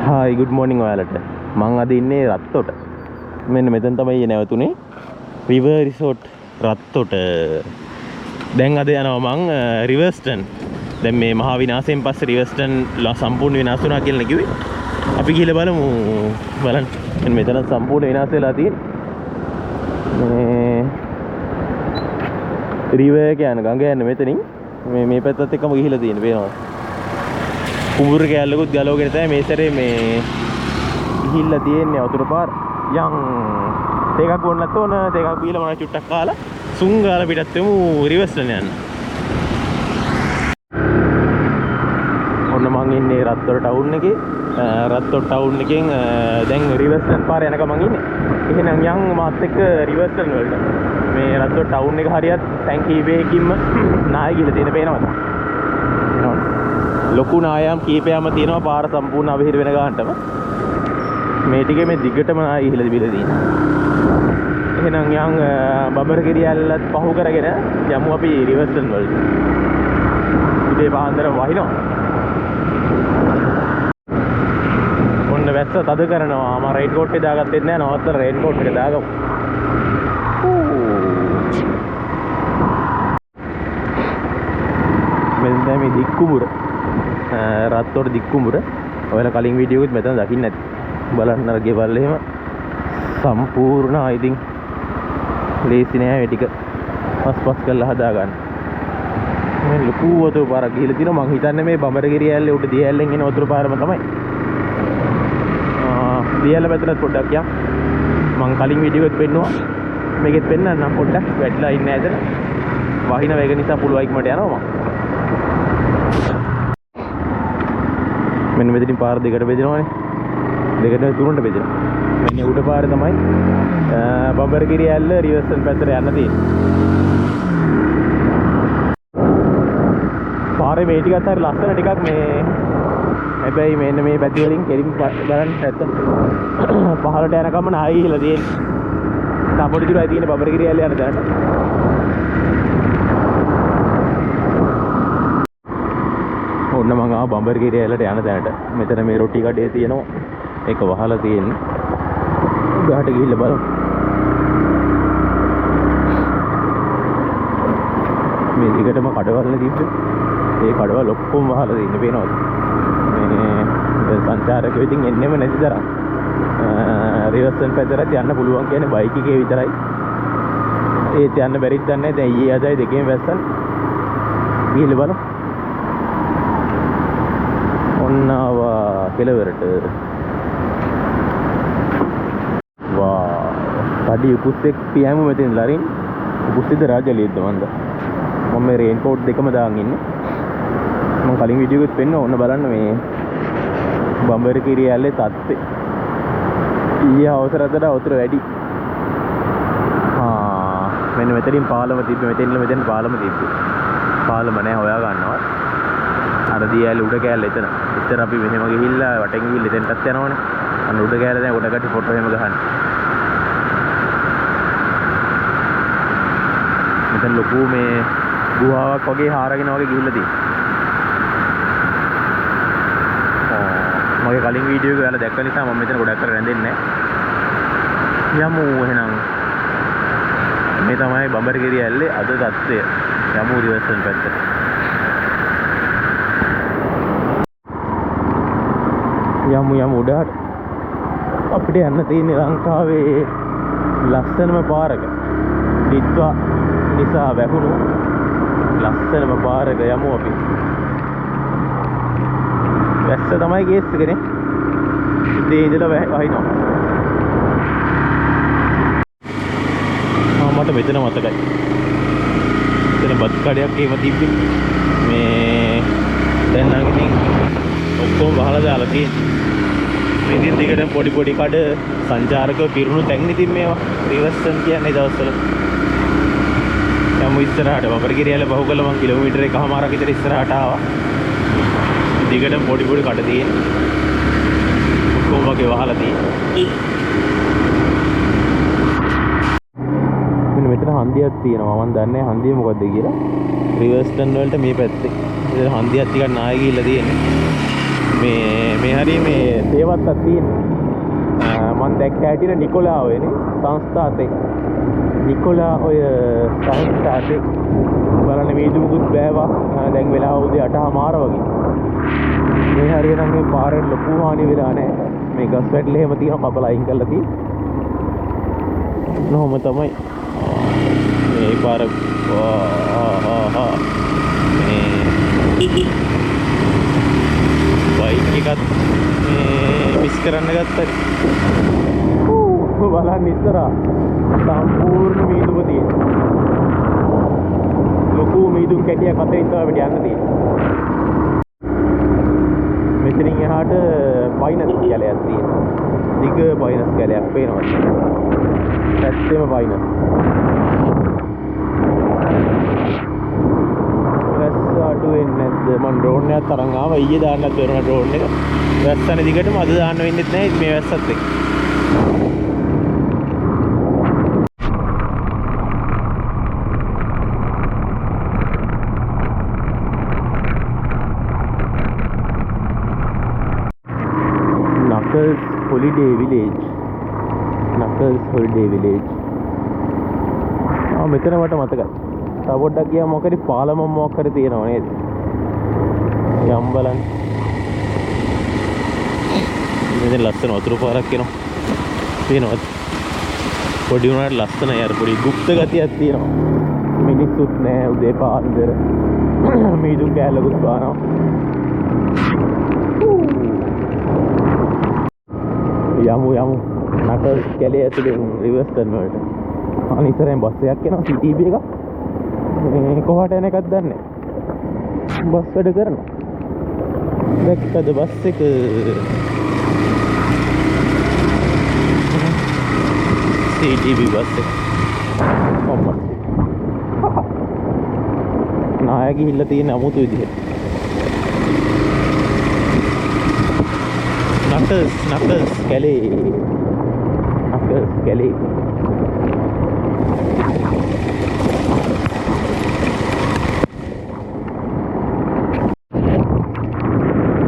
Hi, good morning ඔයාලට. මම අද ඉන්නේ රත්තොට. මෙන්න මෙතන තමයි නැවතුනේ. River Resort Rattota. දැන් අද යනවා මං රිවර්ස්ටන්. දැන් මේ මහා විනාශයෙන් පස්සේ රිවර්ස්ටන් සම්පූර්ණ විනාශ වුණා කියලා කිව්වේ. අපි ගිහලා බලමු. බලන්න. මෙතන සම්පූර්ණ විනාශ වෙලා තියෙන්නේ. මේ රිවර් එක යන ගඟ යන මෙතනින් මේ පැත්තත් එක්කම ගිහිලා තියෙන පේනවා. කුඹුර කැලලකුත් ගලවගෙන තමයි මේ සැරේ මේ ගිහිල්ලා තියෙන්නේ වතුර පාර යන් ටේකක් ගොන්නත් ඕන ටේකක් බීලා මම චුට්ටක් කාලා සුංගාල පිටත් වෙමු රිවර්ස්ටන් යන්න. ඔන්න මං ඉන්නේ රත්තොට ටවුන් එකේ. රත්තොට ටවුන් එකෙන් දැන් රිවර්ස්ටන් පාර යනකම් මං ඉන්නේ. එහෙනම් යන් මාත් එක්ක රිවර්ස්ටන් වලට. මේ රත්තොට ටවුන් එක හරියට ටැංකි වේකින්ම නාය ගිහලා තියෙන පේනවද? ලොකු නායම් කීපයක්ම තියෙනවා පාර සම්පූර්ණ අවහිර වෙන ගානටම. මේ ටිකේ මේ දිගටම නාය ගිහලා තිබිලා තියෙනවා. එහෙනම් යන් බබරගිරියල්ලත් පහු කරගෙන යමු අපි රිවර්ස්ටන් වලට. ඉතින් පාන්දර වහිනවා. ඔන්න වැස්ස තද කරනවා. මම රේන් කෝට් එක දාගත්තේ නැහැ. නවත්තලා රේන් කෝට් එක දාගමු. මෙන්න මේ දික්කුඹුර. රත්තොට දික්කුඹුර. ඔයාලා කලින් වීඩියෝ එකෙත් මෙතන දකින්න ඇති. බලන්න අර ගෙවල් එහෙම සම්පූර්ණ ඉතින් ලේසි නෑ මේ ටික පස් කරලා හදා ගන්න. මේ ලොකු වතුර පාරක් ගිහලා තිනවා. මං හිතන්නේ මේ බඹරගිරිය ඇල්ලේ උඩ දිය ඇල්ලෙන් එන වතුර පාරම තමයි. දිය ඇල්ල පැත්තට පොඩ්ඩක් යන්න. මං කලින් වීඩියෝ එකෙත් පෙන්නුවා. මේකෙත් පෙන්නන්නම් පොඩ්ඩක්. වැටලා ඉන්නේ ඇතන. වහින වේග නිසා පුළුවන් ඉක්මනට යනවා මං. මෙන්න මෙතනින් පාර දෙකට බෙදෙනවානේ. දෙකට තුනට බෙදෙනවා. මෙන්න උඩ පාරේ තමයි බඹරගිරිය ඇල්ල රිවර්ස්ටන් පැත්තට යන්න තියෙන්නේ. පාරේ මේ ටිකත් හරි ලස්සන ටිකක් මේ හැබැයි මෙන්න මේ පැති වලින් කෙලින් බලන්න නැත්තම් පහළට යනකම් නායි ගිහලා තියෙන්නේ. සපොටි දිරුවයි තියෙන්නේ බඹරගිරිය ඇල්ල යන දැනට. ඔන්න මම ආව බඹරගිරිය ඇල්ලට යන තැනට. මෙතන මේ රොටි කඩේ තියෙනවා. ඒක වහලා තියෙන්නේ. ගහට ගිහිල්ලා බලමු. මේ දිගටම කඩවල්නේ තිබ්බේ. ඒ කඩවල් ඔක්කොම වහලා තියෙන්නේ පේනවද? මේ සංචාරකයෝ ඉතින් එන්නෙම නැති තරම්. රිවර්ස්ටන් පැත්තට යන්න පුළුවන් කියන්නේ බයික් එකේ විතරයි. ඒත් යන්න බැරිද දන්නේ නැහැ. දැන් ඊයේ අදයි දෙකේම වැස්සන්. ගිහිල්ලා බලමු. ඔන්න ආවා කෙලවරට. වා පඩි උකුස්සෙක් පියෑම මෙතෙන් ලරින් උකුස්සෙද රාජලියද්ද මන්ද. මම මේ රේන් කෝට් දෙකම දාන් ඉන්නේ. මම කලින් වීඩියෝ එකෙත් පෙන්න ඕන බලන්න මේ බඹරගිරිය ඇල්ලේ තත්ත්වය. ඊයේ අවසරයට වඩා වතුර වැඩි. මෙන්න මෙතනින් පාලම තිබ්බේ. මෙතෙන් පාලම තිබ්බේ. පාලම නැහැ හොයා ගන්නවා. අර දියැල උඩ කෑල්ල එතන. ඉතින් අපි මෙහෙම ගිහිල්ලා වටෙන් ගිහිල්ලා එතනටත් යනවනේ. අන්න උඩ කෑල්ල දැන් උඩ කටි ෆොටෝ එහෙම ගහන්න. මෙතන ලොකු මේ ගුහාවක් වගේ හාරගෙන වගේ ගිහිල්ලා තියෙනවා. මගේ කලින් වීඩියෝ එක ඔයාලා දැක්ක නිසා මම මෙතන ගොඩක් කර රැඳෙන්නේ නැහැ. යමු එහෙනම්. මේ තමයි බඹරගිරිය ඇල්ලේ අද තත්ත්වය. යමු රිවර්ස්ටන් පැත්තට. යමු උඩට අපිට යන්න තියෙන්නේ ලංකාවේ ලස්සනම පාරක. දිත්වා නිසා වැහුණු ලස්සනම පාරක යමු අපි. වැස්ස තමයි ගේස් එකනේ. ඉතින් ඉඳලා වහිනවා. මට මෙතන මතකයි. මෙතන බත් කඩයක් එහෙම තිබ්බේ. මේ දැන් නම් ඉතින් ඔක්කොම වහලා දාලා තියෙන්නේ. මේ දින දිගටම පොඩි කඩ සංචාරකව පිරුණු තැන් ඉතින් මේවා රිවර්ස්ටන් කියන්නේ දවස්වල. යමු ඉස්සරහට බඹරගිරිය ඇල්ල පහු කළා මං කිලෝමීටර් එකමාරක් විතර ඉස්සරහට ආවා. දිගටම පොඩි කඩ තියෙන්නේ. ඔක්කොම වගේ වහලා තියෙන්නේ. මෙන්න මෙතන හන්දියක් තියෙනවා. මම දන්නේ නැහැ හන්දිය මොකද්ද කියලා. රිවර්ස්ටන් වලට මේ පැත්තේ. ඉතින් හන්දියක් ටිකක් නාය ගිහිල්ලා තියෙන්නේ. මේ හරිය මේ තේවත්තක් තියෙනවා. මම දැක්ක හැටියට නිකොලා ඔයනේ සංස්ථාතේ. නිකොලා ඔය සංස්ථාතේ බලන්න මීදුමුකුත් බෑවා. දැන් වෙලාව උදේ 8:00 වගේ. මේ හරිය නම් මේ පාරේ ලොකු හානි වෙලා නැහැ. මේ ගස් වැටල එහෙම තියෙන කපලා අයින් කරලා තියෙන්නේ. නොම තමයි මේ පාර මේ බයික් එකත් මේ මිස් කරන්න ගත්තා. බලන්න ඉස්සරහා සම්පූර්ණ මීදුම තියෙනවා. ලොකු මීදුම් කැටියක් අතරින් තමයි අපිට යන්න තියෙන්නේ. මෙතනින් එහාට පයිනස් කැලයක් තියෙනවා. දිග පයිනස් කැලයක් පේනවා. ඇත්තෙම පයිනස්. වැස්ස අඩු වෙන්නේ නැද්ද? මම ඩ්‍රෝන් එකක් තරන් ආවා. ඊයේ දාන්නත් බැරුණා ඩ්‍රෝන් එක. වැස්සනේ දිගටම අද දාන්න වෙන්නේ නැහැ මේ වැස්සත් එක්ක. Holiday Village. Knuckles Holiday Village. මෙතන මට මතකයි. තව පොඩ්ඩක් ගියාම මොකද පාලම මොකක් හරි තියෙනව නේද? යම් බලන්න. මෙතන ලස්සන වතුර පාරක් එනවා. පේනවද? පොඩි උනාට ලස්සනයි අර පොඩි ගුප්ත ගතියක් තියෙනවා. මිනිස්සුත් නෑ උදේ පාන්දර. මීදුම් කෑල්ලකුත් පානවා. යමු නකල් කැලේ ඇතුලේ රිවර්ස් ටර්න් වලට. අනිතරෙන් බස් එකක් එනවා CTB එකක්. මේ කොහාට යන එකක්ද දන්නේ නැහැ. බස් වැඩ කරනවා. දැක්කද බස් එක? CTB බස් එක. ඔම්මා. නාය ගිහිල්ලා තියෙන අමුතු විදිහට. Knuckles කැලේ. Knuckles කැලේ.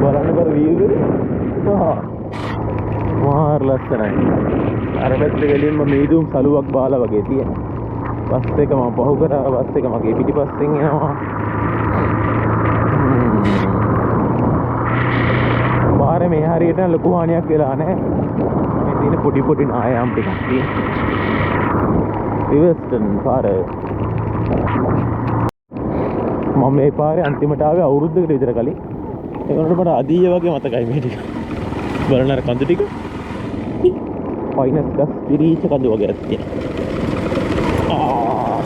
බලන්න බර view එක. මාර ලස්සනයි. අර පැත්තේ ගෙලින්ම මීදුම් සලුවක් බාලා වගේ තියෙන. බස් එක මම පහු කරා. බස් එක මගේ පිටිපස්සෙන් එනවා. පාරේ මේ හරියට ලොකු හානියක් වෙලා නැහැ. මේ තියෙන පොඩි නායම් ටිකක් තියෙනවා. රිවර්ස් ටර්න් පාර. මම මේ පාරේ අන්තිමට ආවේ අවුරුද්දකට විතර කලින්. ඒකට මට අදීය වගේ මතකයි මේ ටික. බලන්න අර කඳු ටික. පයින්ස් ගස් පිරීච්ච කඳු වගේ තියෙනවා.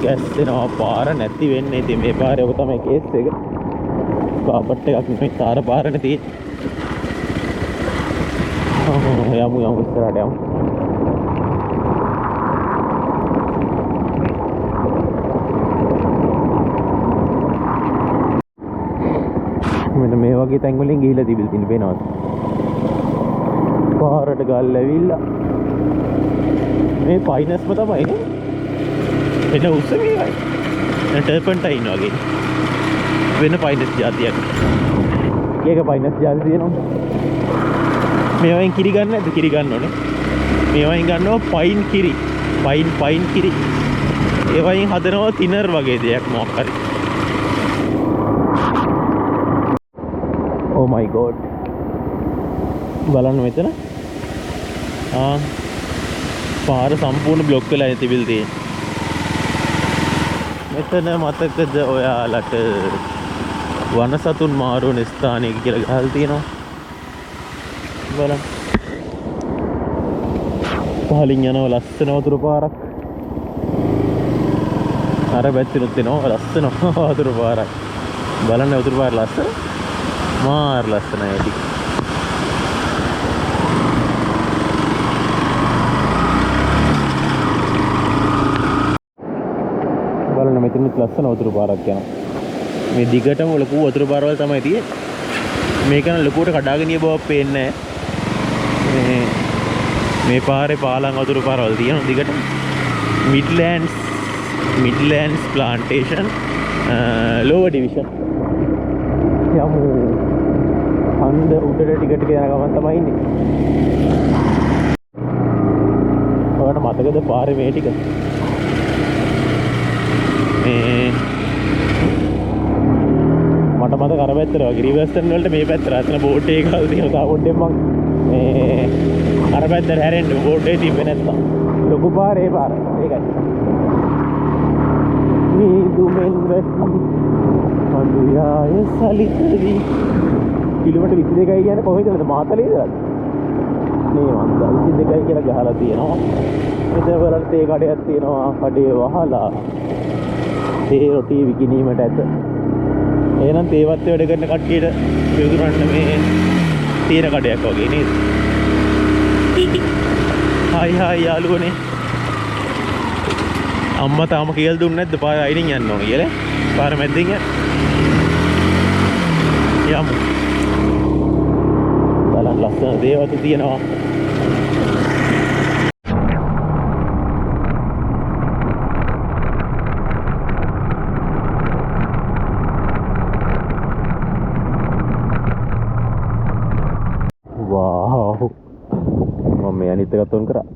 ගැස් දෙනවා පාර නැති වෙන්නේ. ඉතින් මේ පාරේ ඔක තමයි කේස් එක. කාපට් එකක් නෙමෙයි තාර පාරනේ තියෙන්නේ. යමු ඉස්සරහට යමු. මෙන්න මේ වගේ තැන් වලින් ගිහිල්ලා තිබිලා තියෙන පේනවද? පාරට ගල් ඇවිල්ලා මේ පයින්ස්ම තමයි නේ. එන උස මේයි. ටර්පන්ටයින් වගේ. වෙන පයින්ස් జాතියක්. ඒක පයින්ස් జాති තියෙනවා. මේවෙන් කිරි ගන්න නැද්ද? කිරි ගන්න ඕනේ. මේවෙන් ගන්නවා පයින් කිරි. පයින් කිරි. ඒවයින් හදනවා තිනර් වගේ දෙයක් මොකක් හරි. Oh my god. බලන්න මෙතන. පාර සම්පූර්ණ බ්ලොක් වෙලා තිබිලා තියෙන්නේ. මෙතන මතකද ඔයාලට වනසතුන් මාරු වෙන ස්ථානයක කියලා ගහලා තියෙනවා. බලන්න. පහලින් යනවා ලස්සන වතුර පාරක්. අර පැත්තෙනුත් එනවා ලස්සන වතුර පාරක්. බලන්න වතුර පාර ලස්සන. මාර ලස්සනයි ඇටි. බලන්න මෙතනත් ලස්සන වතුර පාරක් යනවා. මේ දිගටම ලොකු වතුර පාරවල් තමයි තියෙන්නේ. මේක නම් ලොකුවට කඩාගෙන ගිය බවක් පේන්නේ නැහැ. මේ පාරේ පාලම් වතුර පාරවල් තියෙනවා දිගට. Midlands Plantation lower division. යමු. හන්ද උඩට ටිකට් එක යන ගමන් තමයි ඉන්නේ. ඔයාලට මතකද පාරේ මේ ටික? මේ මට මතක අර පැත්තට වගේ රිවර්ස්ටන් වලට මේ පැත්තට අතන බෝඩ් එක ගාව තියෙනවා. තා පොඩ්ඩෙන් මං මේ අර පැත්තට හැරෙන්න බෝඩ් එක තිබ්බේ නැත්තම්. ලොකු පාරේ පාර. ඒකයි. දුමෙන් වැසි මඳුයාය සලිතරි කිලෝමීටර් 22යි කියන්නේ කොහෙදද මාතලේද මේ මන්ද 22යි කියලා ගහලා තියෙනවා. මෙතන බලන්න තේ කඩයක් තියෙනවා. කඩේ වහලා තේ රොටි විකිණීමට ඇත. එහෙනම් තේවත් වැඩ කරන කට්ටියට විකුණන්න මේ තීර කඩයක් වගේ නේද? හායි යාළුවනේ. අම්මා තාම කියලා දුන්නේ නැද්ද පාර අයිනින් යන්න ඕන කියලා? පාර මැද්දින් යන්න. යමු. බලන්න ලස්සන දේවල් තියෙනවා. වාව්. මම මේ අනිත් එකත් ඔන් කරා.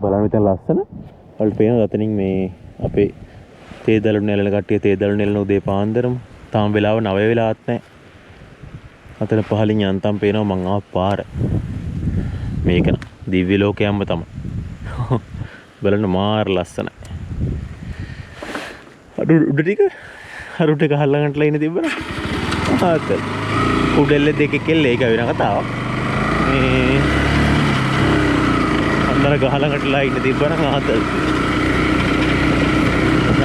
බලන්න මෙතන ලස්සන. වලට පේනවා අතනින් මේ අපේ තේ දළු නෙලන කට්ටිය තේ දළු නෙලන උදේ පාන්දරම තාම වෙලාව 9 වෙලාවත් නැහැ. අතන පහලින් යන්තම් පේනවා මං ආව පාර. මේක දිව්‍ය ලෝකයක්ම තමයි. බලන්න මාර ලස්සනයි. උඩ ටික අරුට එක හල්ලගන්නලා ඉන්න තිබ්බනේ. ආත උඩෙල්ල දෙකේ කෙල්ල ඒක වෙන කතාවක්. මේ අnder ගහලකටලා ඉන්න තිබ්බනම් ආතල්.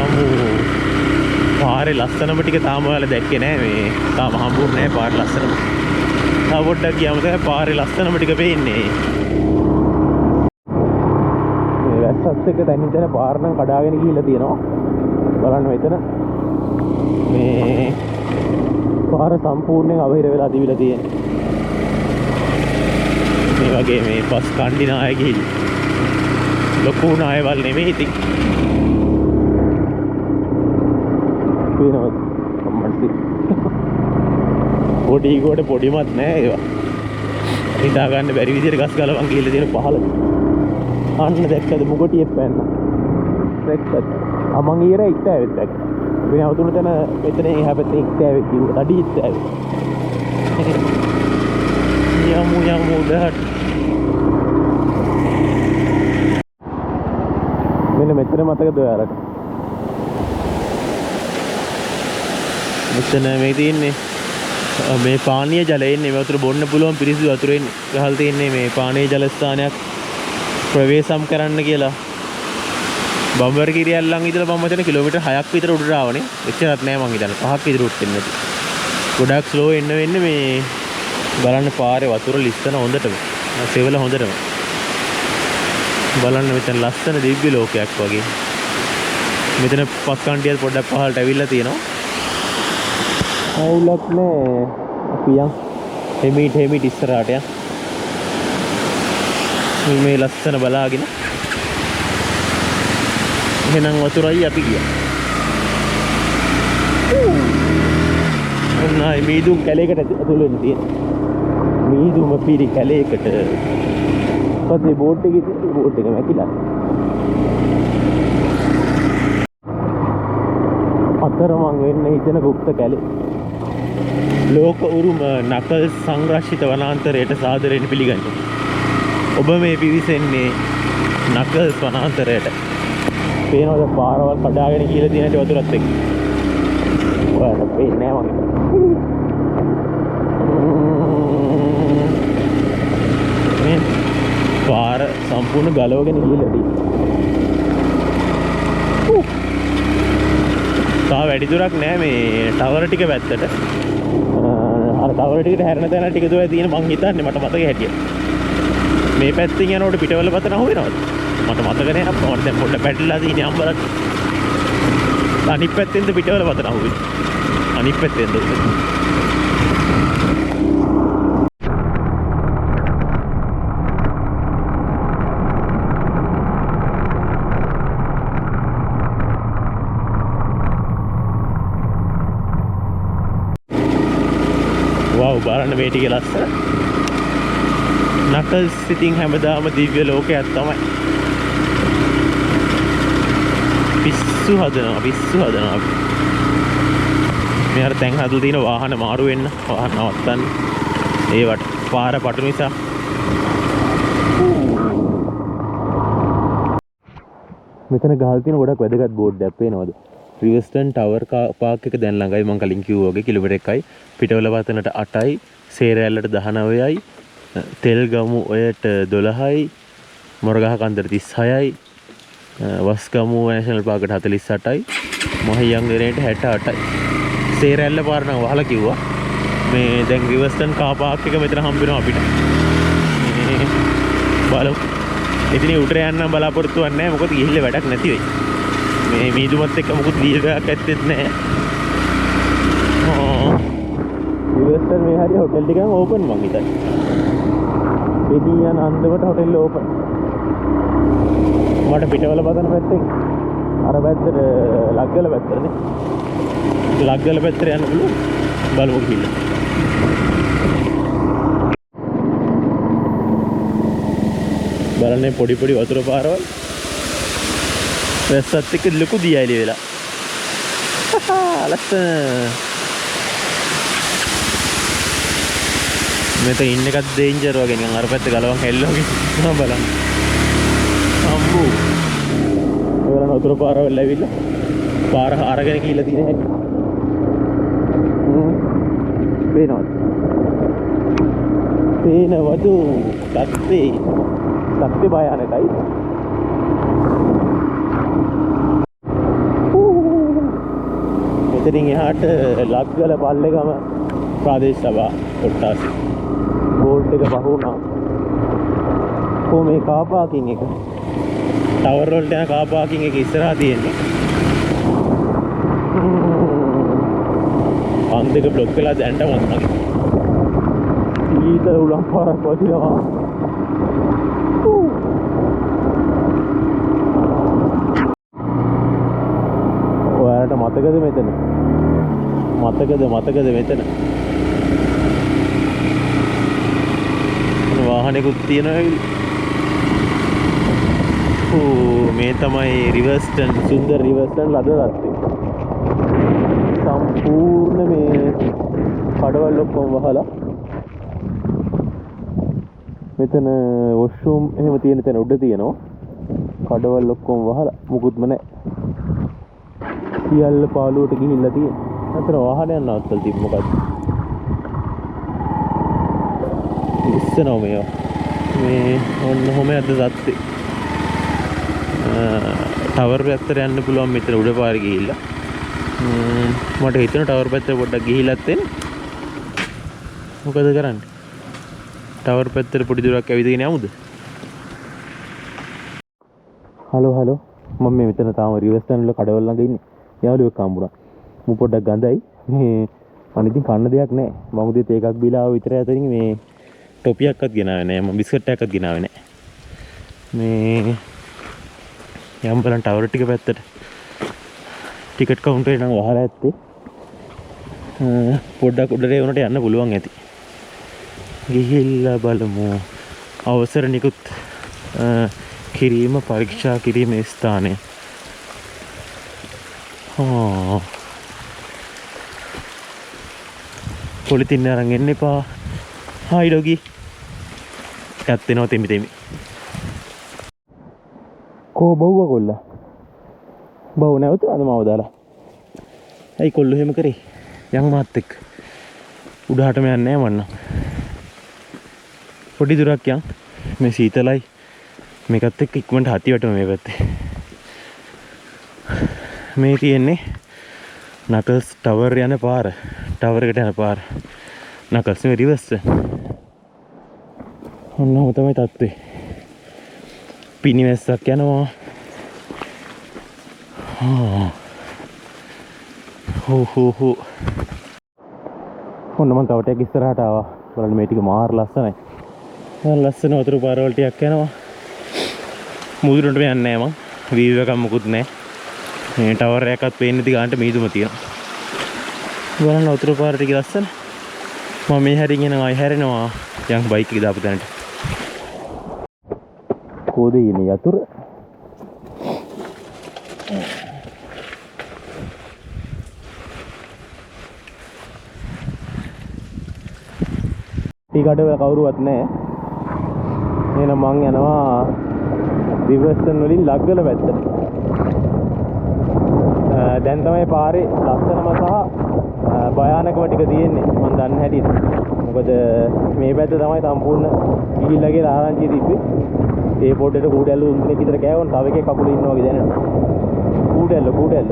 යමු. පාරේ ලස්සනම ටික තාම ඔයාලා දැක්කේ නෑ මේ. තාම හම්බුනේ නෑ පාරේ ලස්සනම. තව පොඩ්ඩක් ගියාම තමයි පාරේ ලස්සනම ටික පේන්නේ. මේ වැස්සත් එක්ක තනින් තන පාර නම් කඩාගෙන ගිහිල්ලා තියෙනවා. බලන්න මෙතන. මේ පාර සම්පූර්ණයෙන් අවහිර වෙලා දිවිලා තියෙනවා. මේ වගේ මේ බස් කණ්ඩි නාය ගිහිල්ලා ලොකු නායවල් නෙමෙයි ඉතින්. වෙනවත් අම්මන්ටි. පොඩි කොට පොඩිමත් නෑ ඒවා. හිතා ගන්න බැරි විදිහට ගස් ගලවන් ගිහිල්ලා තියෙන පහළ. අන්න දැක්කද මුගටියෙ පැන්න. දැක්කද? අමං ඊර ඉක්ත ඇවිත් දැක්ක. මේ අවතුන තැන මෙතන එහා පැත්තේ ඉක්ත ඇවිත් කිව්වා. අඩි ඉක්ත ඇවිත්. යමු උඩට. මෙන්න මෙතන මතකද ඔයාලට? මෙතන මේ තියෙන්නේ මේ පානීය ජලය ඉන්නේ මේ වතුර බොන්න පුළුවන් පිරිසිදු වතුර ඉන්නේ. ගහල් තියෙන්නේ මේ පානීය ජල ස්ථානයක් ප්‍රවේශම් කරන්න කියලා. බම්බර් කිරියල්ලන් ඉඳලා මම හිතන්නේ කිලෝමීටර් 6ක් විතර උඩට ආවනේ. එච්චරක් නෑ මං හිතන්නේ 5ක් විතර උඩට එන්න ඇති. ගොඩක් ස්ලෝ එන්න වෙන්නේ මේ බලන්න පාරේ වතුර ලිස්සන හොඳටම. සෙවල හොඳටම. බලන්න මෙතන ලස්සන දිව්‍ය ලෝකයක් වගේ. මෙතන පස් කණ්ඩියත් පොඩ්ඩක් පහළට ඇවිල්ලා තියෙනවා. අවුලක් නෑ. අපි යන් හිමීට ඉස්සරහට යන්. මේ ලස්සන බලාගෙන. එහෙනම් වතුරයි අපි ගියා. ඔන්නයි මීදුම් කැලේකට ඇතුල් වෙන්න තියෙන. මීදුම පිරි කැලේකට. පස්සේ බෝට් එකේ තියෙන බෝට් එක මැකිලා. අතරමං වෙන්න හිතෙන ගුප්ත කැලේ. ලෝක උරුම නකල් සංරක්ෂිත වනාන්තරයට සාදරයෙන් පිළිගන්නේ. ඔබ මේ පිවිසෙන්නේ නකල් වනාන්තරයට. පේනවද පාරවල් කඩාගෙන ගිහලා තියෙන හැටි වතුරත් එක්ක. ඔයාලට පේන්නේ නැහැ මම. පාර සම්පූර්ණ ගලවගෙන ගිහලා තියෙනවා. තා වැඩි දුරක් නෑ මේ ටවර් ටික පැත්තට. අර ටවර් ටිකට හැරෙන තැන ටික දුර තියෙන මං හිතන්නේ මට මතක හැටියට. මේ පැත්තෙන් යනකොට පිටවල පත නහු වෙනවද? මට මතක නෑ අප්පා මට දැන් පොඩ්ඩක් පැටලලා තියෙන්නේ අම්බලක්. අනිත් පැත්තෙන්ද පිටවල පත නහු වෙන්නේ. අනිත් පැත්තෙන්ද. බලන්න මේ ටික ලස්සන. නකල්ස් ඉතින් හැමදාම දිව්‍ය ලෝකයක් තමයි. පිස්සු හදනවා. මේ අර තැන් හදලා තියෙන වාහන මාරු වෙන්න වාහන නවත්තන්න. ඒවට පාර පටු නිසා. මෙතන ගහලා තියෙන ගොඩක් වැදගත් බෝඩ් එකක් පේනවද? රිවර්ස්ටන් ටවර් පාක් එක දැන් ළඟයි. මම කලින් කිව්වා වගේ කිලෝමීටර් 1යි. පිටවල වතනට 8යි. සේරෑල්ලට 19යි. තෙල්ගමු ඔයට 12යි. මොරගහ කන්දර 36යි. වස්ගමු නැෂනල් පාර්කට 48යි. මොහියංගනේට 68යි. සේරෑල්ල පාර නම් වහලා කිව්වා. මේ දැන් රිවර්ස්ටන් කාර් පාක් එක මෙතන හම්බ වෙනවා අපිට. බලමු. ඉතින් උඩට යන්න බලාපොරොත්තු වෙන්නේ නැහැ. මොකද ගිහිල්ලා වැඩක් නැති වෙයි. මේ මීදුමත් එක්ක මොකුත් දීර්ඝයක් ඇත්තෙත් නැහැ. රිවර්ස්ටන් මේ හරිය හොටෙල් ටිකක් ඕපන් මං හිතන්නේ. බෙදී යන අන්දමට හොටෙල් ඕපන්. මට පිටවල බදන පැත්තෙන් අර පැත්තට ලග්ගල පැත්තටනේ. ලග්ගල පැත්තට යන්න පුළුවන්. බලමු ගිහිල්ලා. බලන්නේ පොඩි වතුර පාරවල්. වැස්සත් එක්ක ලොකු දියයිලි වෙලා. ලස්සන. මෙතන ඉන්න එකත් ඩේන්ජර් වගේ නිකන් අර පැත්ත ගලවන් හැල්ලෝගේ. මම බලන්න. අම්බෝ. ඒවලන වතුර පාරවල් ඇවිල්ලා පාර අරගෙන කියලා තියෙන හැටි. පේනවද? තත්ත්වේ භයානකයි. මෙතනින් එහාට ලග්ගල පල්ලේගම ප්‍රාදේශ සභා කොට්ටාස බෝඩ් එක පහුණා. කොහොම කාර් පාකින් එක ටවර් වලට යන කාර් පාකින් එක ඉස්සරහා තියෙන්නේ. අන්දක බ්ලොක් වෙලා දැන්ටමත් මගේ ඊට උලම් පාරක් වදිනවා. ඔයාලට මතකද මෙතන? මෙතන වාහනයකුත් තියෙනවා. මේ තමයි රිවර්ස්ටන් සුන්දර රිවර්ස්ටන් ලද තත්ත්වය. සම්පූර්ණ මේ කඩවල් ඔක්කොම වහලා මෙතන වොෂ්රූම් එහෙම තියෙන තැන උඩ තියෙනවා. කඩවල් ඔක්කොම වහලා මුකුත්ම නැහැ. සියල්ල පාළුවට ගිහිල්ලා තියෙන. අතන වාහනයක් නවත්තලා තිබ්බ මොකද්ද? ඉස්සනෝ මේ ඔන්න ඔහොම යද්ද තත්ත්වේ. ටවර් පැත්තට යන්න පුළුවන් මෙතන උඩ පාරේ ගිහිල්ලා. මට හිතෙනවා ටවර් පැත්තට පොඩ්ඩක් ගිහිල්ලත් එන්න. මොකද කරන්නේ? ටවර් පැත්තට පොඩි දුරක් ඇවිදගෙන යමුද? හලෝ මම මෙතන තාම රිවර්ස්ටන් වල කඩවල ළඟ ඉන්නේ. යාළුවෙක් හම්බුණා. මු පොඩ්ඩක් ගඳයි. මේ අනිතින් කන්න දෙයක් නැහැ. මම උදේට එකක් බීලා ආව විතරයි අතරින් මේ ටොපියක්වත් ගෙනාවේ නැහැ. මම බිස්කට් එකක්වත් ගෙනාවේ නැහැ. මේ යම් බලන්න ටවර් ටික පැත්තට ටිකට් කවුන්ටරේ නම් වහලා ඇත්තේ. පොඩ්ඩක් උඩට යනට යන්න පුළුවන් ඇති. ගිහිල්ලා බලමු. අවසර නිකුත් කිරීම පරීක්ෂා කිරීමේ ස්ථානය. පොලිතින් අරන් එන්න එපා. Hi doggy. ඇත්තෙනවා තෙමි. කෝ බව්ව කොල්ලා. බව් නැවතුනද මාව දාලා? ඇයි කොල්ලෝ එහෙම කරේ? යන් මාත් එක්ක. උඩහටම යන්නේ නැහැ මන්නම්. පොඩි දුරක් යන්. මේ සීතලයි. මේකත් එක්ක ඉක්මනට හතිවටම මේ පැත්තේ. මේ තියෙන්නේ නකල්ස් ටවර් යන පාර. ටවර් එකට යන පාර. නකල්ස් නේ රිවර්ස්ටන්. ඔන්නම තමයි තත්ත්වේ. පිනිවැස්සක් යනවා. හෝ. ඔන්න මම තව ටිකක් ඉස්සරහට ආවා. බලන්න මේ ටික මාර ලස්සනයි. ලස්සන වතුර පාරවල් ටිකක් යනවා. මුදුනට යන්නේ නැහැ මං. වීව් එකක් මොකුත් නැහැ. මේ ටවර් එකක්වත් පේන්නේ නැති ගානට මීදුම තියෙනවා. බලන්න වතුර පාර ටික ලස්සන. මම මේ හැරින් එනවා අය හැරෙනවා යන් බයික් එක දාපු තැනට. කොහොද ඉන්නේ යතුර? ටිකට වෙලා කවුරුවත් නැහැ. එහෙනම් මං යනවා රිවර්ස්ටන් වලින් ලග්ගල පැත්තට. දැන් තමයි පාරේ ලස්සනම සහ භයානකම ටික තියෙන්නේ මම දන්න හැටියට. මොකද මේ පැත්ත තමයි සම්පූර්ණ ගිහිල්ලා කියලා ආරංචිය තිබ්බේ. ඒ පොඩේට කූඩැල්ල උන්දෙනෙක් විතර කෑවොත් තව එකෙක් කකුලේ ඉන්නවා වගේ දැනෙනවා. කූඩැල්ල.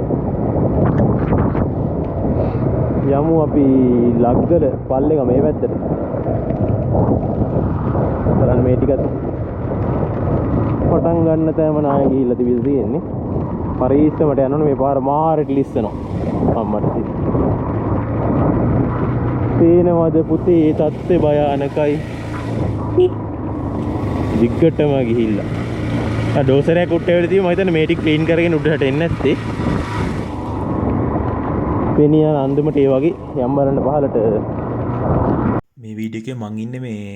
යමු අපි ලග්ගල පල්ලෙක මේ පැත්තට. බලන්න මේ ටිකත් පටන් ගන්න තැනම නාය ගිහිල්ලා තිබිලා තියෙන්නේ. පරීස්සමට යනවනේ මේ පාර මාරට ලිස්සනවා අම්මට. පේනවද පුතේ ඒ තත්ත්වය භයානකයි. දිග්ගටම ගිහිල්ලා. ඩෝසරයක් උට්ටේ වෙලා තියෙනවා. මම හිතන්නේ මේ ටික ක්ලීන් කරගෙන උඩට එන්නේ නැත්තේ. පෙනියන අන්දමට ඒ වගේ යම් බලන්න පහලට. මේ වීඩියෝ එකේ මං ඉන්නේ මේ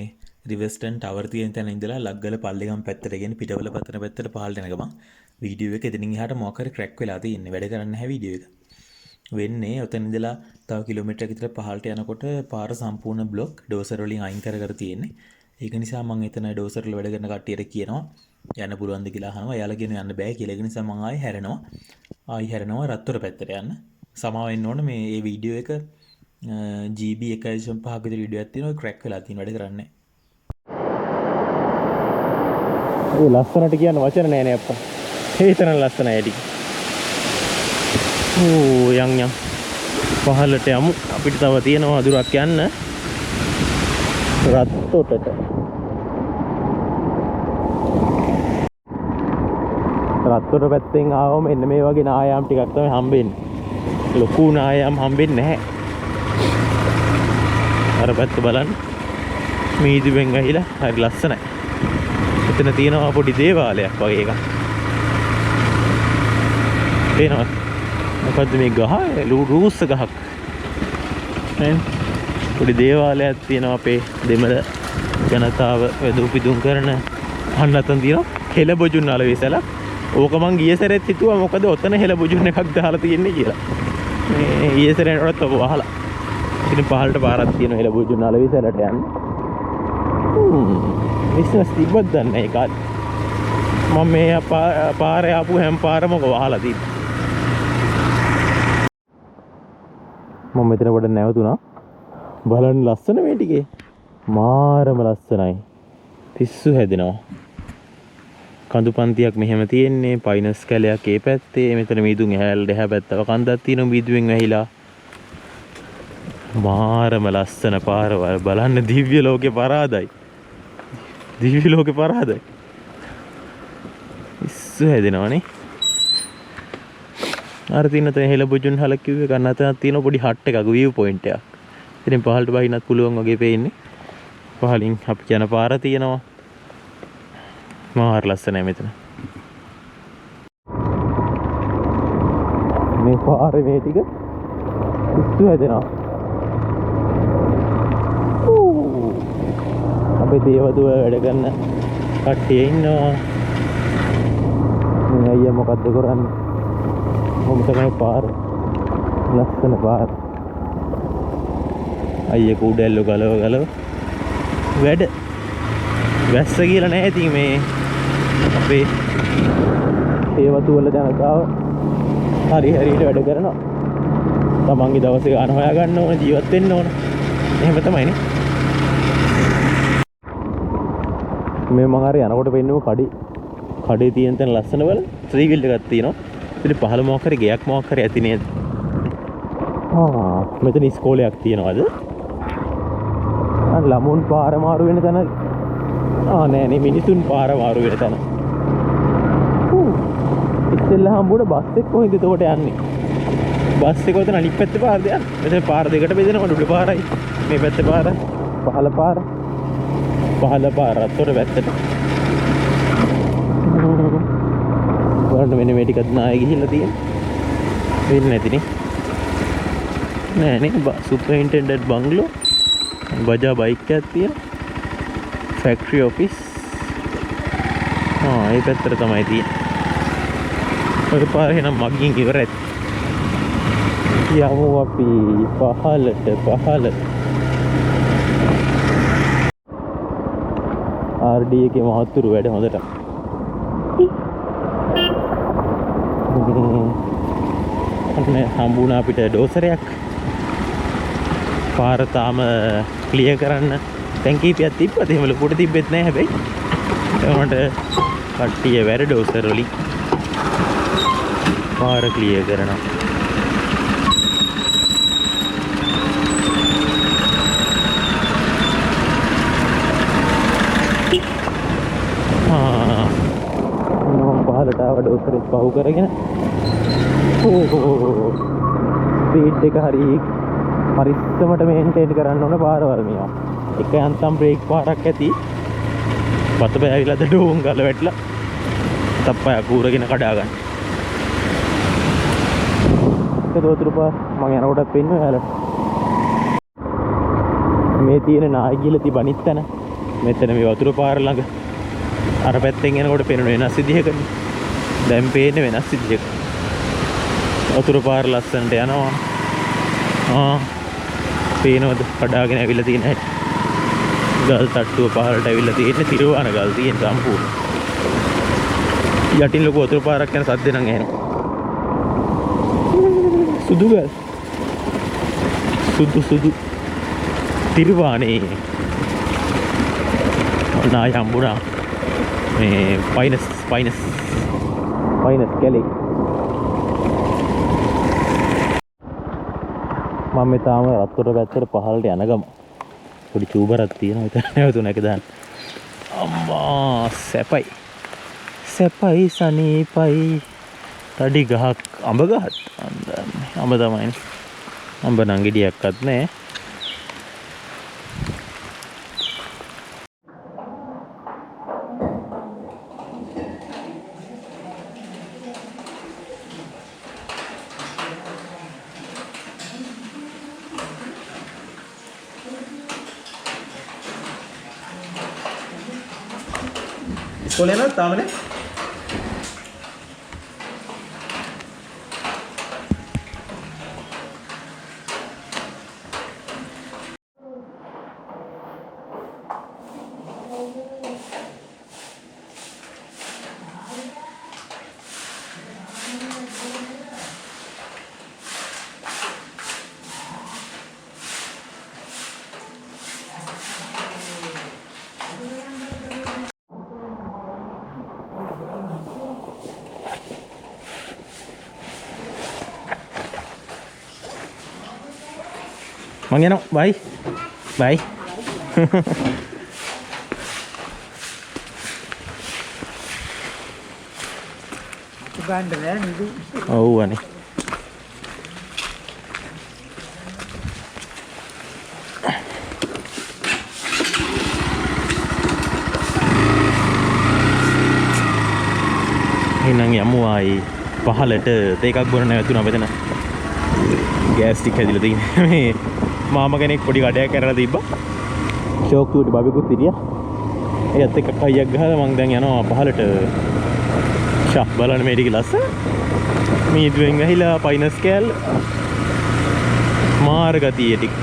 රිවර්ස්ටන් ටවර් තියෙන තැන ඉඳලා ලග්ගල පල්ලෙගම් පැත්තට ගෙන පිටවල පතන පැත්තට පහළට යන ගමන් වීඩියෝ එක එතනින් එහාට මොකක් හරි ක්‍රැක් වෙලා තියෙන්නේ. වැඩ කරන්නේ නැහැ වීඩියෝ එක. වෙන්නේ ඔතන ඉඳලා තව කිලෝමීටරයක් විතර පහළට යනකොට පාර සම්පූර්ණ બ્લોක් ඩෝසර් වලින් අයින් කර තියෙන්නේ. ඒක නිසා මම එතන ඩෝසර් වල වැඩ කරන කට්ටියට කියනවා යන්න පුළුවන්ද කියලා අහනවා. එයාලා කියන යන්න බෑ කියලා. ඒක නිසා මම ආයෙ හැරෙනවා රත්තොර පැත්තට යන්න. සමාව වෙන්න ඕන මේ වීඩියෝ එක GB 1.5 විතර වීඩියෝ එකක් තියෙනවා. ක්‍රැක් වෙලා තියෙන වැඩ කරන්නේ. ඒ ලස්සනට කියන්න වචන නෑ නේ අප්පා. ඒ තරම් ලස්සනයි ඇටි. යම් පහලට යමු. අපිට තව තියෙනවා අදුරක් යන්න. රත්තොටට. රත්තොට පැත්තෙන් ආවම එන්න මේ වගේ නායාම් ටිකක් තමයි හම්බෙන්නේ. ලොකු නායාම් හම්බෙන්නේ නැහැ. අර පැත්ත බලන්න. මීදුවෙන් ගහිලා හරි ලස්සනයි. එතන තියෙනවා පොඩි දේවාලයක් වගේ එකක්. පේනවද? මොකද්ද මේ ගහ? රූස්ස ගහක්. පොඩි දේවාලයක් තියෙනවා අපේ දෙමළ ජනතාව වෙදුපිදුම් කරන අන්නතන් තියෙනවා හෙළබොජුන් අලවිසලා. ඕක මං ගිය සැරේත් හිතුවා මොකද ඔතන හෙළබොජුන් එකක් දාලා තියෙන්නේ කියලා. මේ ඊයේ සැරේටත් ඔබ අහලා. ඉතින් පහළට පාරක් තියෙනවා හෙළබොජුන් අලවිසලට යන්න. විශ්වාස තිබ්බත් දන්නේ නැහැ කාලේ. මම මේ පාරේ ආපු හැම පාරම වහලා තිබ්බා. මම මෙතන කොට නැවතුණා. බලන්න ලස්සන මේ ටිකේ. මාරම ලස්සනයි. පිස්සු හැදෙනවා. කඳු පන්තියක් මෙහෙම තියෙන්නේ. පයිනස් කැලයක් ඒ පැත්තේ. මෙතන මීදුන් එහා පැත්තව කන්දක් තියෙනවා මීදුවෙන් වැහිලා. මාරම ලස්සන පාරවල් බලන්න දිව්‍ය ලෝකේ පරාදයි. දිව්‍ය ලෝකේ පරාදයි. ඉස්සු හැදෙනවනේ. අර තියෙන තේ හෙළබොජුන් හල කිව්වේ කන්නතනක් තියෙන පොඩි හට් එකක් view point එකක්. ඉතින් පහළට බහින්නත් පුළුවන් වගේ පේන්නේ. පහලින් අපි යන පාර තියෙනවා. මාර ලස්සනයි මෙතන. මේ පාරේ මේ ටික ඉස්සු හැදෙනවා. අපේ දේවදුව වැඩ කරන කට්ටිය ඉන්නවා. මේ අයියා මොකද්ද කරන්නේ? මොකද තමයි පාර. ලස්සන පාර. අයියා කුඩැල්ල ගලව වැඩ. වැස්ස කියලා නැහැ ඉතින් මේ අපේ දේවදුව වල ජනතාව හරියට වැඩ කරනවා. තමන්ගේ දවසේ ගන්න හොයා ගන්න ඕන ජීවත් වෙන්න ඕන. එහෙම තමයිනේ. මේ මම හරි යනකොට පෙන්නව කඩේ තියෙන තැන ලස්සන වල ත්‍රිවිල් එකක් තියෙනවා. ඉතින් පහළ මොකක් හරි ගයක් මොකක් හරි ඇති නේද? මෙතන ඉස්කෝලයක් තියෙනවද? ළමුන් පාර මාරු වෙන තැන. නෑ මිනිසුන් පාර මාරු වෙන තැන. ඉස්සෙල්ලා හම්බුනේ බස් එක කොහෙන්ද එතකොට යන්නේ? බස් එක උතන අනිත් පැත්තේ පාරද යන්නේ? මෙතන පාර දෙකට බෙදෙනවා උඩ පාරයි. මේ පැත්තේ පාර, පහළ පාර. පහළ පාර අතට පැත්තට. වලට මෙන්න මේ ටිකත් නාය ගිහිල්ලා තියෙන්නේ. වෙන්නේ නැතිනේ. නෑනේ සුපරින්ටෙන්ඩන්ට් බංගලෝ. බජා බයික් එකක් තියෙනවා. Factory office. ඒ පැත්තට තමයි තියෙන්නේ. ඔය පාර එහෙනම් මගින් ඉවරයි. යමු අපි පහළට. RD එකේ මහත්තුරු වැඩ හොඳට. අන්න හම්බුණා අපිට ඩෝසරයක්. පාර තාම ක්ලියර් කරන්න දැන් කීපයක් තිබ්බත් එහෙම ලොකුට තිබෙත් නැහැ හැබැයි. ඒකට කට්ටිය වැඩ ඩෝසර් වලින් පාර ක්ලියර් කරනවා. පහලට ආව ඩෝසරෙත් පහු කරගෙන ස්පීඩ් එක හරි පරිස්සමට මේන්ටේන් කරන්න ඕන පාරවල් මේවා. එක යන්තම් බ්‍රේක් පාරක් ඇති. පතපය ඇවිල්ලාද ඩෝන් ගල වැටලා තප්පය කූරගෙන කඩා ගන්න. ඒක දොතුරු පාර මම යනකොටත් පෙන්නුවා ඔයාලට. මේ තියෙන නායිගිල තිබනිත් තැන මෙතන මේ වතුර පාර ළඟ අර පැත්තෙන් යනකොට පේන වෙනස් විදිහකනේ. දැන් පේන්නේ වෙනස් විදිහක. වතුර පාර ලස්සනට යනවා. පේනවද කඩාගෙන ඇවිල්ලා තියෙන හැටි. ගල් තට්ටුව පහළට ඇවිල්ලා තියෙන්නේ තිරවාන ගල් තියෙන සම්පූර්ණ. යටින් ලොකු වතුර පාරක් යන සද්ද නම් ඇහෙනවා. සුදු ගල්. සුදු තිරවානේ. නාය හම්බුණා. මේ පයිනස් කැලේ. මම මේ තාම රත්තොට පැත්තට පහළට යන ගම පොඩි චූබරක් තියෙනවා එතන නැවතුණා එක දාන්න. අම්මා සැපයි සනීපයි. තඩි ගහක් අඹ ගහත් අඹ තමයිනේ. අඹ නම් ගෙඩියක්වත් නැහැ. ඉස්කෝලේ නේද තාමනේ? මං යනවා. බයි. ගන්න නෑ නේද? ඔව් අනේ. එහෙනම් යමු ආයි පහලට තේකක් බොන නැවතුණා මෙතන. ගෑස් ටික හැදිලා තියෙන්නේ. මේ මාම කෙනෙක් පොඩි කඩයක් කරලා තිබ්බා. ෂෝක් ටූටි බබෙකුත් හිටියා. ඒත් එක්ක කයියක් ගහලා මං දැන් යනවා පහලට. ෂා බලන්න මේ ටික ලස්සන. මීදුවෙන් ගහිලා පයිනස් කෑල්ල. මාර ගතිය ටික.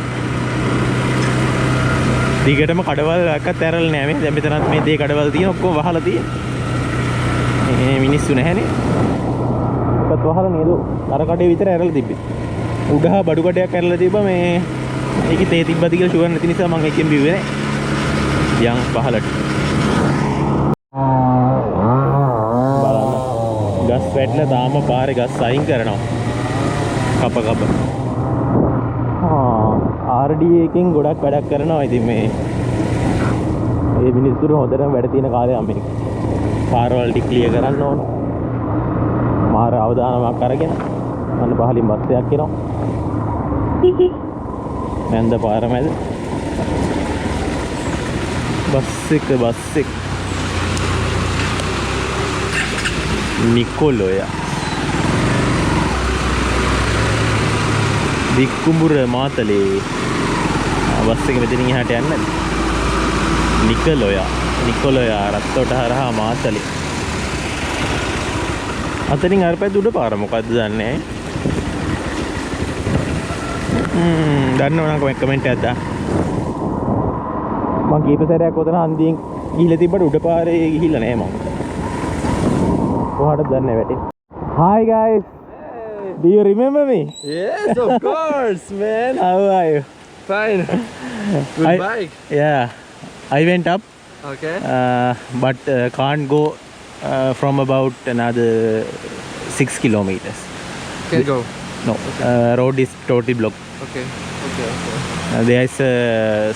දිගටම කඩවල් එකක්වත් ඇරලා නෑ මේ. දැන් මෙතනත් මේ දේ කඩවල් තියෙන ඔක්කොම වහලා තියෙන. මේ මිනිස්සු නැහැනේ. එකත් වහලා නේද? අර කඩේ විතර ඇරලා තිබ්බේ. උඩහා බඩු කඩයක් ඇරලා තිබ්බා මේ. ඒකේ තේ තිබ්බද කියලා ෂුවර් නැති නිසා මම එකෙන් බිව්වේ නෑ. යන් පහලට. බලන්න. ගස් වැටලා තාම පාරේ ගස් අයින් කරනවා. කප. RD එකෙන් ගොඩක් වැඩක් කරනවා. ඉතින් මේ මිනිස්සුන්ට හොඳටම වැඩ තියෙන කාලේ මේක. පාරවල් ටික ක්ලියර් කරන්න ඕන. මාර අවදානමක් අරගෙන අන්න පහලින් බස් එකක් එනවා. නැන්ද පාර මැද බස් එක නිකොලොය දික්කුඹුර මාතලේ බස් එක මෙතනින් එහාට යන්න. නිකොලොයා රත්තොට හරහා මාතලේ. අතනින් අර පැත්ත උඩ පාර මොකද්ද දන්නේ නැහැ. දන්නවනම් කමෙන්ට් එකක් දාන්න. මං කීප සැරයක් ඔතන හන්දියෙන් ගිහිල්ලා තිබ්බට උඩ පාරේ ගිහිල්ලා නැහැ මං. කොහාටද දන්නේ වැටේ. Hi guys. Hey. Do you remember me? Yes, of course, man. How are you? Fine. Good bike. Yeah. I went up, Okay. but can't go from about another 6 kilometers. Can go. No, road is totally blocked. Okay. Okay. Okay. There is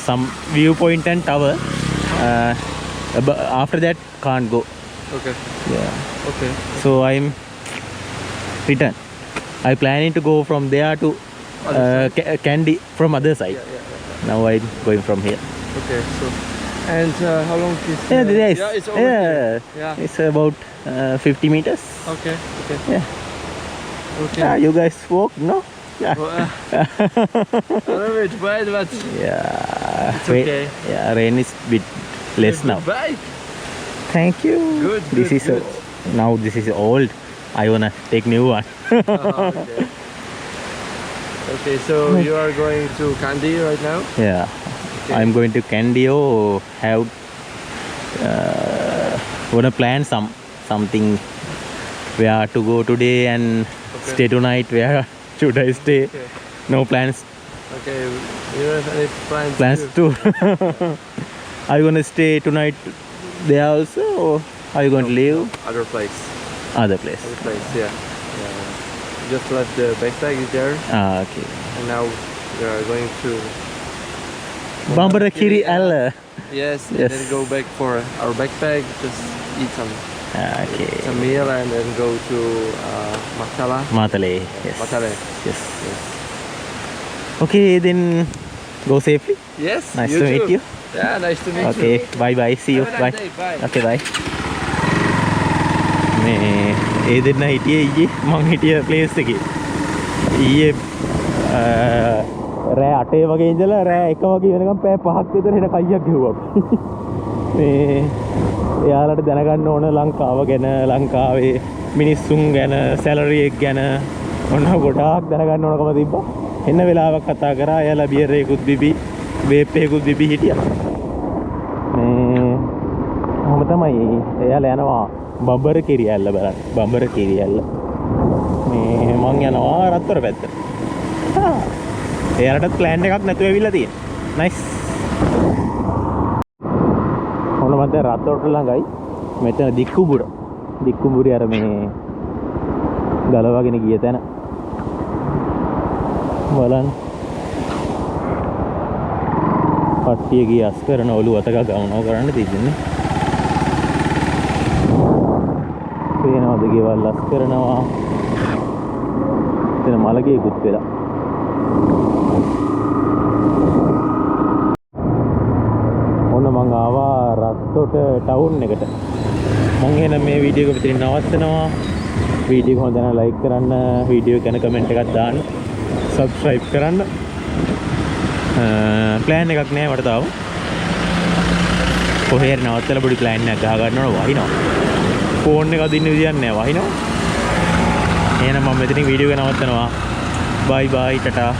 some viewpoint and tower. But after that, can't go. Okay. Yeah. Okay. So I'm return. I planning to go from there to Kandy from other side. Yeah. Yeah. Yeah. Now I'm going from here. Okay. So, and how long is? Yeah, there is. Yeah, it's over here. Yeah. It's about 50 meters. Okay. Okay. Yeah. Okay. Yeah, you guys walk, no? Yeah. Well, a little bit bad, but Yeah. It's okay. Yeah, rain is bit less now. good bike. Thank you. Good, This good, is good. now this is old. I wanna take new one. Okay. Okay. So you are going to Kandy right now? Yeah. Okay. I'm going to Candio. Have wanna plan something where to go today and Okay. stay tonight. Where should I stay? Okay. No plans. Okay. You don't have any plans? Plans too? to. Are you gonna stay tonight there also, or are you going to leave Other place. other place? Other place. Yeah. Yeah. Just left the backpack is there, Okay. and now we are going to. Bambarakiri Alla. Yes. Yes. And then go back for our backpack. Just eat some Okay. meal and then go to Matala. Matale. Yes. Matale. Yes. Yes. Okay, then go safely. Yes. Nice you to meet too. you. Yeah. Nice to meet Okay. you. Bye bye. See you. Have a Bye. nice day. Bye. Okay. Bye. මේ ඒ දෙන්න හිටියේ ඊයේ මං හිටිය place එකේ ඊයේ රෑ 8 වගේ ඉඳලා රෑ 1 වගේ වෙනකම් පැය 5ක් විතර හෙන කයියක් ගෙවුවා මේ එයාලට දැනගන්න ඕන ලංකාව ගැන ලංකාවේ මිනිස්සුන් ගැන සැලරි එක ගැන ඔන්න ගොඩාක් දැනගන්න ඕනකම තිබ්බා එන්න වෙලාවක් කතා කරා එයාලා බියර් එකකුත් බිබි වේප් එකකුත් බිබි හිටියා මේ කොහොම තමයි එයාලා යනවා බබර කිරියල්ල බලන්න බබර කිරියල්ල මේ මං යනවා රත්තර පැත්තට එයාලටත් ප්ලෑන් එකක් නැතුව ඇවිල්ලා තියෙනවා නයිස් ඔන්න මම දැන් රත්තරට ළඟයි මෙතන දික්කුඹුරේ අර මේ ගලවගෙන ගිය තැන බලන්න කට්ටිය ගිය අස් කරන ඔළුව අතක ගවනවා කරන්න තිබුණේ පේනවද ගෙවල් ලස් කරනවා එතන මලකේකුත් වෙලා ඔන්න මං ආවා රත්තොට ටවුන් එකට මං එහෙනම් මේ වීඩියෝ එක මෙතනින් නවත්තනවා වීඩියෝ එක හොඳ නම් ලයික් කරන්න වීඩියෝ එක ගැන කමෙන්ට් එකක් දාන්න සබ්ස්ක්‍රයිබ් කරන්න ප්ලෑන් එකක් නෑ මට තාම කොහේ හරි නවත්තලා පොඩි ප්ලෑන් එකක් ගහ ගන්න ඕන වහිනවා ෆෝන් එක අදින්න විදියක් නෑ වහිනවා එහෙනම් මම මෙතනින් වීඩියෝ එක නවත්තනවා බයි බයි ටටා